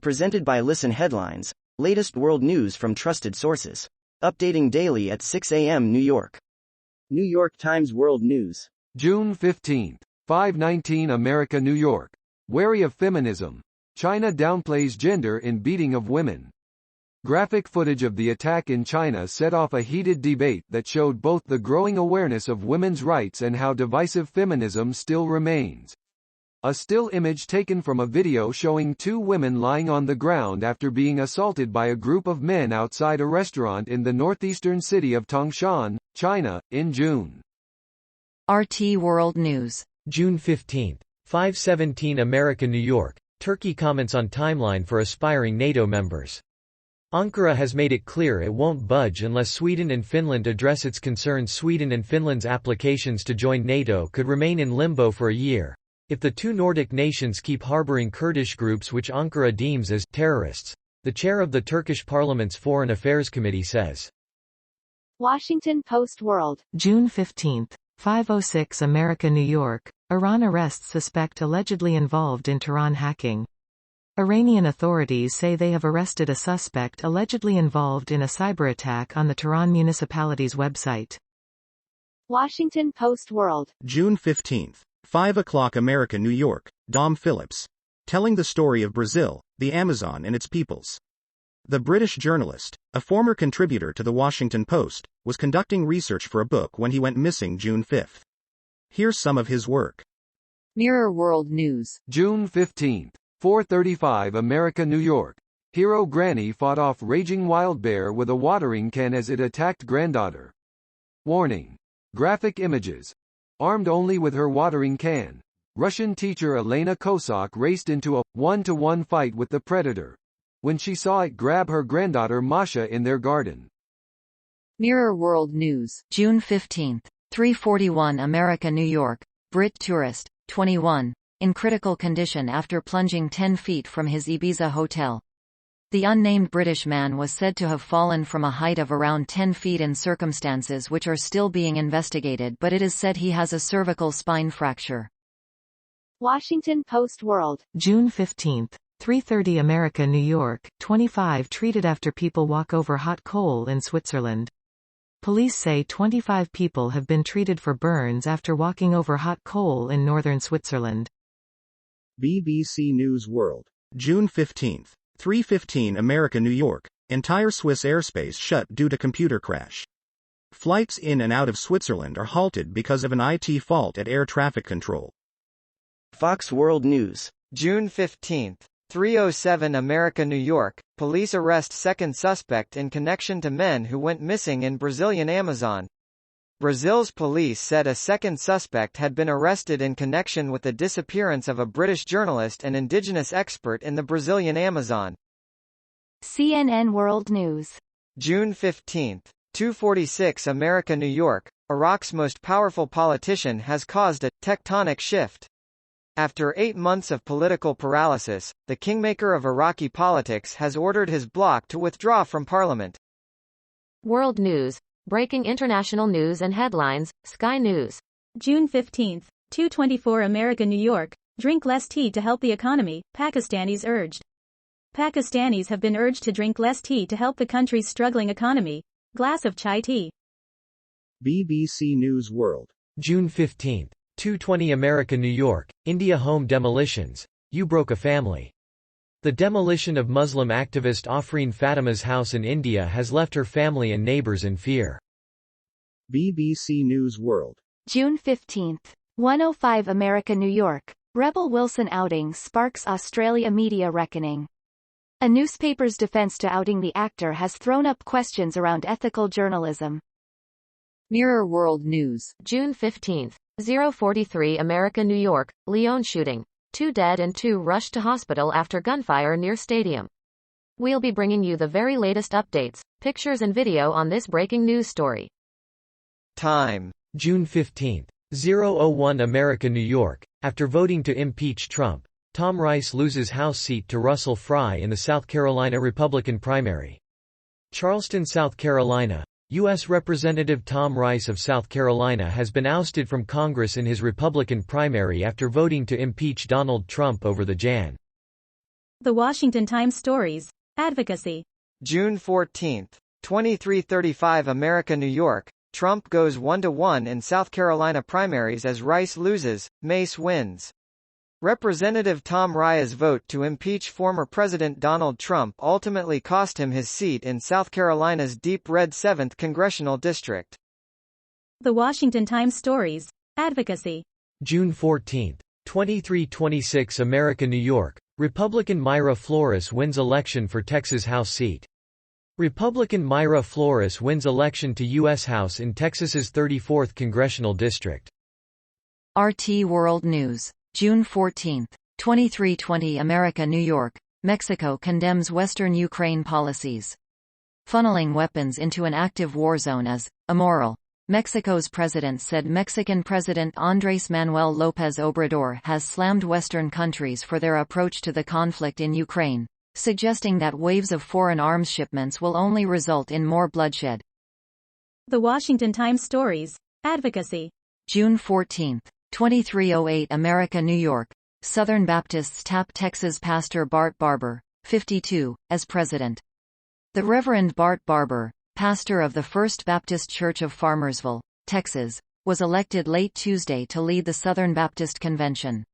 Presented by Listen Headlines, latest world news from trusted sources. Updating daily at 6 a.m. New York. New York Times World News. June 15, 5:19 America, New York. Wary of feminism. China downplays gender in beating of women. Graphic footage of the attack in China set off a heated debate that showed both the growing awareness of women's rights and how divisive feminism still remains. A still image taken from a video showing two women lying on the ground after being assaulted by a group of men outside a restaurant in the northeastern city of Tangshan, China, in June. RT World News. June 15, 5:17 America, New York. Turkey comments on timeline for aspiring NATO members. Ankara has made it clear it won't budge unless Sweden and Finland address its concerns. Sweden and Finland's applications to join NATO could remain in limbo for a year if the two Nordic nations keep harboring Kurdish groups which Ankara deems as terrorists, the chair of the Turkish parliament's Foreign Affairs Committee says. Washington Post World. June 15, 5:06 America, New York. Iran arrests suspect allegedly involved in Tehran hacking. Iranian authorities say they have arrested a suspect allegedly involved in a cyber attack on the Tehran municipality's website. Washington Post World. June 15, 5 o'clock America, New York. Dom Phillips. Telling the story of Brazil, the Amazon and its peoples. The British journalist, a former contributor to the Washington Post, was conducting research for a book when he went missing June 5. Here's some of his work. Mirror World News. June 15, 4:35 America, New York. Hero Granny fought off raging wild bear with a watering can as it attacked granddaughter. Warning. Graphic images. Armed only with her watering can, Russian teacher Elena Kosak raced into a 1-to-1 fight with the predator when she saw it grab her granddaughter Masha in their garden. Mirror World News. June 15, 3:41 America, New York. Brit tourist, 21, in critical condition after plunging 10 feet from his Ibiza hotel. The unnamed British man was said to have fallen from a height of around 10 feet in circumstances which are still being investigated, but it is said he has a cervical spine fracture. Washington Post World. June 15, 3:30 America, New York. 25 treated after people walk over hot coal in Switzerland. Police say 25 people have been treated for burns after walking over hot coal in northern Switzerland. BBC News World. June 15, 3:15 America, New York. Entire Swiss airspace shut due to computer crash. Flights in and out of Switzerland are halted because of an IT fault at air traffic control. Fox World News. June 15, 3:07 America, New York. Police arrest second suspect in connection to men who went missing in Brazilian Amazon. Brazil's police said a second suspect had been arrested in connection with the disappearance of a British journalist and indigenous expert in the Brazilian Amazon. CNN World News. June 15, 2:46 America, New York. Iraq's most powerful politician has caused a tectonic shift. After 8 months of political paralysis, the kingmaker of Iraqi politics has ordered his bloc to withdraw from parliament. World News. Breaking international news and headlines. Sky News. June 15, 2:24 America, New York. Drink less tea to help the economy, Pakistanis urged. Pakistanis have been urged to drink less tea to help the country's struggling economy. Glass of chai tea. BBC News World. June 15, 2:20 America, New York. India home demolitions. You broke a family. The demolition of Muslim activist Afreen Fatima's house in India has left her family and neighbors in fear. BBC News World. June 15, 1:05 America, New York. Rebel Wilson outing sparks Australia media reckoning. A newspaper's defense to outing the actor has thrown up questions around ethical journalism. Mirror World News. June 15, 0:43 America, New York. Lyon shooting. 2 dead and 2 rushed to hospital after gunfire near stadium. We'll be bringing you the very latest updates, pictures and video on this breaking news story. Time. June 15, 0:01 America, New York. After voting to impeach Trump, Tom Rice loses House seat to Russell Fry in the South Carolina Republican primary. Charleston, South Carolina. U.S. Representative Tom Rice of South Carolina has been ousted from Congress in his Republican primary after voting to impeach Donald Trump over the Jan. The Washington Times Stories. Advocacy. June 14, 2335 America, New York. Trump goes 1-1 in South Carolina primaries as Rice loses, Mace wins. Representative Tom Raya's vote to impeach former President Donald Trump ultimately cost him his seat in South Carolina's deep red 7th congressional district. The Washington Times Stories. Advocacy. June 14, 2326 America, New York. Republican Mayra Flores wins election for Texas House seat. Republican Mayra Flores wins election to U.S. House in Texas's 34th congressional district. RT World News. June 14, 2320 America, New York. Mexico condemns Western Ukraine policies. Funneling weapons into an active war zone is immoral. Mexico's president said Mexican President Andrés Manuel López Obrador has slammed Western countries for their approach to the conflict in Ukraine, suggesting that waves of foreign arms shipments will only result in more bloodshed. The Washington Times Stories. Advocacy. June 14, 2308 America, New York. Southern Baptists tap Texas pastor Bart Barber, 52, as president. The Reverend Bart Barber, pastor of the First Baptist Church of Farmersville, Texas, was elected late Tuesday to lead the Southern Baptist Convention.